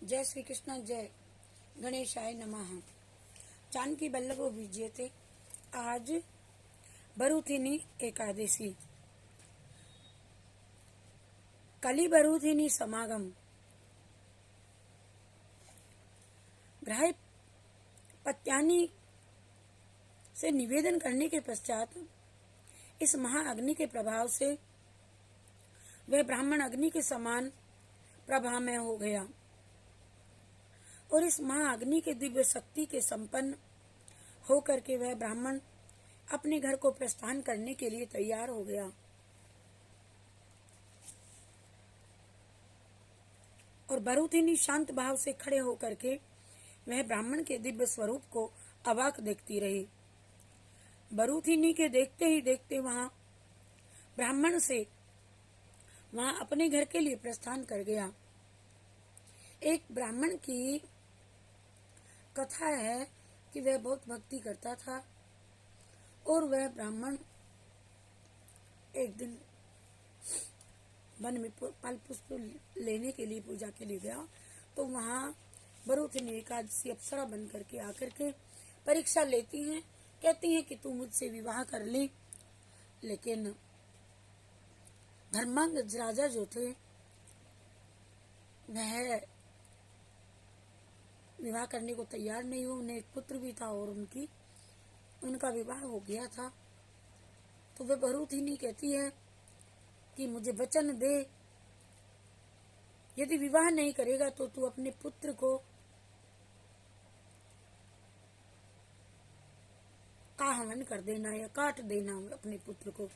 जय श्री कृष्ण, जय गणेशाय नमः। जानकी बल्लभो विजयते। आज बरुथिनी एकादशी। कली बरुथिनी समागम। ग्राह्य पत्यानी से निवेदन करने के पश्चात इस महाअग्नि के प्रभाव से वह ब्राह्मण अग्नि के समान प्रभामय हो गया और इस महाअग्नि के दिव्य शक्ति के संपन्न होकर के वह ब्राह्मण अपने घर को प्रस्थान करने के लिए तैयार हो गया। और बरुथिनी शांत भाव से खड़े होकर के वह ब्राह्मण के दिव्य स्वरूप को अवाक देखती रही। बरुथिनी के देखते ही देखते वहां ब्राह्मण से वहां अपने घर के लिए प्रस्थान कर गया। एक ब्राह्मण की कथा है कि वह बहुत भक्ति करता था और वह ब्राह्मण एक दिन वन में फल पुष्प लेने के लिए, पूजा के लिए गया तो वहां बरुथिनी एकादशी अप्सरा बन करके आकर के परीक्षा लेती हैं। कहती हैं कि तू मुझसे विवाह कर ले, लेकिन धर्मांगज राजा जो थे वह विवाह करने को तैयार नहीं हुए। उन्हें एक पुत्र भी था और उनका विवाह हो गया था। तो वह बरुथिनी कहती है कि मुझे वचन दे, यदि विवाह नहीं करेगा तो तू अपने पुत्र को आहवन कर देना या काट देना अपने पुत्र को।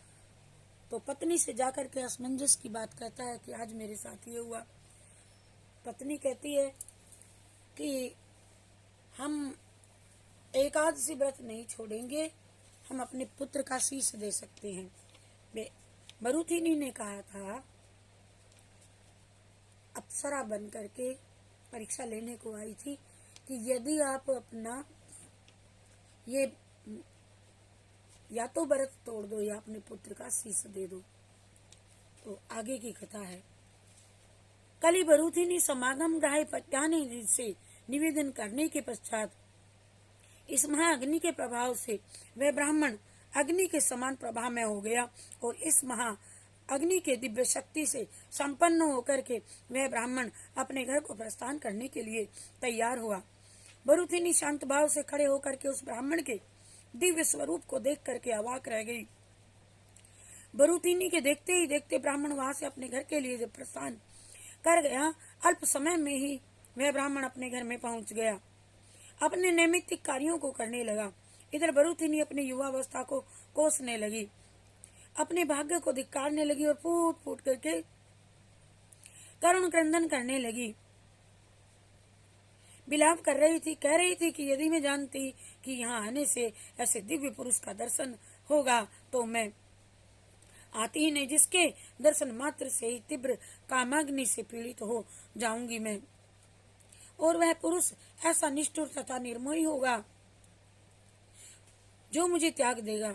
तो पत्नी से जाकर के असमंजस की बात कहता है कि आज मेरे साथ ये हुआ। पत्नी कहती है कि हम एकादशी व्रत नहीं छोड़ेंगे, हम अपने पुत्र का शीश दे सकते हैं। बरुथिनी ने कहा था, अप्सरा बन करके परीक्षा लेने को आई थी, कि यदि आप अपना ये या तो व्रत तोड़ दो या अपने पुत्र का शीश दे दो। तो आगे की कथा है। कली बरुथिनी समागम ग्राह्य पत्यानी से निवेदन करने के पश्चात इस महाअग्नि के प्रभाव से वह ब्राह्मण अग्नि के समान प्रभाव में हो गया और इस महाअग्नि के दिव्य शक्ति से संपन्न होकर के वह ब्राह्मण अपने घर को प्रस्थान करने के लिए तैयार हुआ। बरुथिनी शांत भाव से खड़े होकर के उस ब्राह्मण के दिव्य स्वरूप को देख करके अवाक रह गई। बरुथिनी के देखते ही देखते ब्राह्मण वहां से अपने घर के लिए जब प्रस्थान कर गया, अल्प समय में ही वह ब्राह्मण अपने घर में पहुंच गया, अपने नैमित्तिक कार्यों को करने लगा। इधर बरुथिनी अपनी युवावस्था को कोसने लगी, अपने भाग्य को धिक्कारने लगी और फूट फूट करके करुण क्रंदन करने लगी। विलाप कर रही थी, कह रही थी कि यदि मैं जानती कि यहाँ आने से ऐसे दिव्य पुरुष का दर्शन होगा तो मैं आती ही नहीं, जिसके दर्शन मात्र से ही तीव्र कामाग्नि से पीड़ित हो जाऊंगी मैं। और वह पुरुष ऐसा निष्ठुर तथा निर्मोही होगा जो मुझे त्याग देगा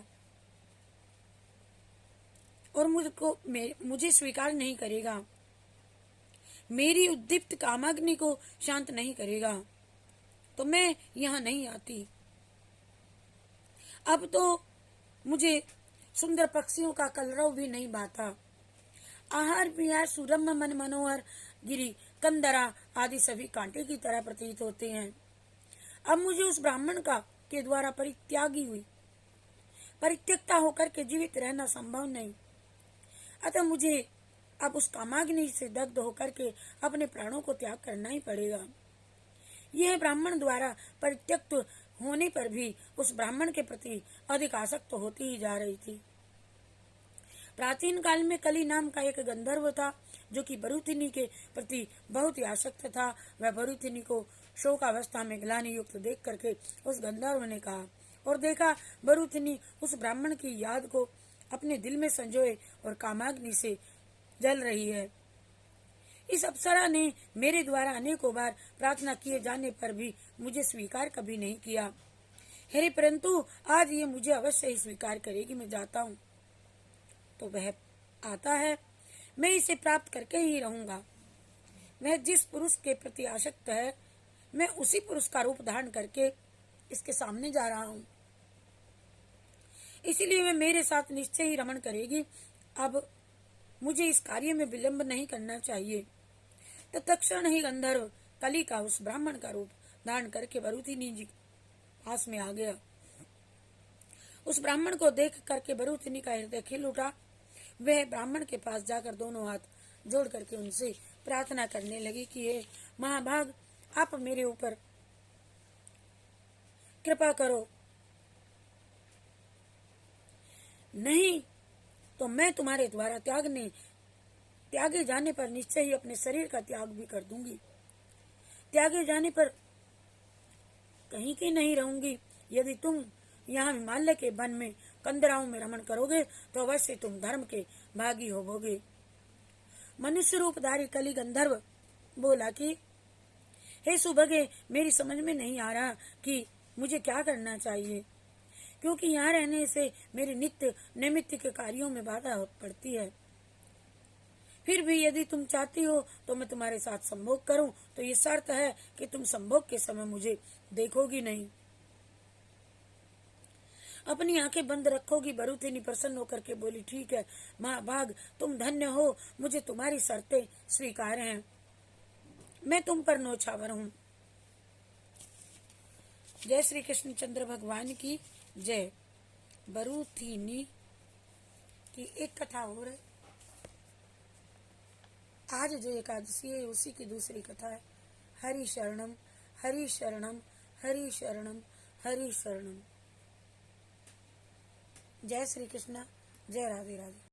और मुझे स्वीकार नहीं करेगा, मेरी उद्दीप्त कामाग्नि को शांत नहीं करेगा, तो मैं यहाँ नहीं आती। अब तो मुझे सुंदर पक्षियों का कलरव भी नहीं भाता। आहार विहार सुरम्य मन मनोहर गिरी कंदरा आदि सभी कांटे की तरह प्रतीत होते हैं। अब मुझे उस ब्राह्मण के द्वारा परित्यक्ता होकर के जीवित रहना संभव नहीं। अतः मुझे अब उस कामाग्नि से दग्ध होकर के अपने प्राणों को त्याग करना ही पड़ेगा। यह ब्राह्मण द्वारा परित्यक्त होने पर भी उस ब्राह्मण के प्रति अधिक आसक्त होती ही जा रही थी। प्राचीन काल में कली नाम का एक गंधर्व था जो कि बरुथिनी के प्रति बहुत ही आसक्त था। वह बरुथिनी को शोकावस्था में ग्लानि युक्त देख करके उस गंधर्व ने कहा और देखा बरुथिनी उस ब्राह्मण की याद को अपने दिल में संजोए और कामाग्नि से जल रही है। इस अप्सरा ने मेरे द्वारा अनेकों बार प्रार्थना किए जाने पर भी मुझे स्वीकार कभी नहीं किया है, परंतु आज ये मुझे अवश्य ही स्वीकार करेगी। मैं जाता हूँ। तो वह आता है, मैं इसे प्राप्त करके ही रहूंगा। वह जिस पुरुष के प्रति आसक्त है, मैं उसी पुरुष का रूप धारण करके इसके सामने जा रहा हूं। इसीलिए वह मेरे साथ निश्चय ही रमण करेगी। अब मुझे इस कार्य में विलंब नहीं करना चाहिए। तो तत्क्षण ही गंधर्व कली का उस ब्राह्मण का रूप धारण करके बरूथिनी जी पास में आ गया। उस ब्राह्मण को देख करके बरूथिनी का हृदय खिल उठा। वह ब्राह्मण के पास जाकर दोनों हाथ जोड़ करके उनसे प्रार्थना करने लगी कि हे महाभाग, आप मेरे ऊपर कृपा करो, नहीं तो मैं तुम्हारे द्वारा त्यागे जाने पर निश्चय ही अपने शरीर का त्याग भी कर दूंगी। त्यागे जाने पर कहीं की नहीं रहूंगी। यदि तुम यहाँ हिमालय के वन में कंदराओं में रमण करोगे तो अवश्य तुम धर्म के भागी होवोगे। मनुष्य रूपधारी कली गंधर्व बोला कि हे सुभगे, मेरी समझ में नहीं आ रहा कि मुझे क्या करना चाहिए, क्योंकि यहाँ रहने से मेरे नित्य नैमित्य के कार्यों में बाधा पड़ती है। फिर भी यदि तुम चाहती हो तो मैं तुम्हारे साथ संभोग करूं, तो ये शर्त है कि तुम संभोग के समय मुझे देखोगी नहीं, अपनी आंखें बंद रखोगी। बरूथिनी प्रसन्न होकर के बोली, ठीक है महाभाग, तुम धन्य हो, मुझे तुम्हारी शर्तें स्वीकार हैं, मैं तुम पर नौछावर हूँ। जय श्री कृष्ण चंद्र भगवान की जय। बरूथिनी की एक कथा और है। आज जो एकादशी है उसी की दूसरी कथा है। हरि शरणम हरि शरणम हरि शरणम हरि शरणम। जय श्री कृष्ण, जय राधे राधे।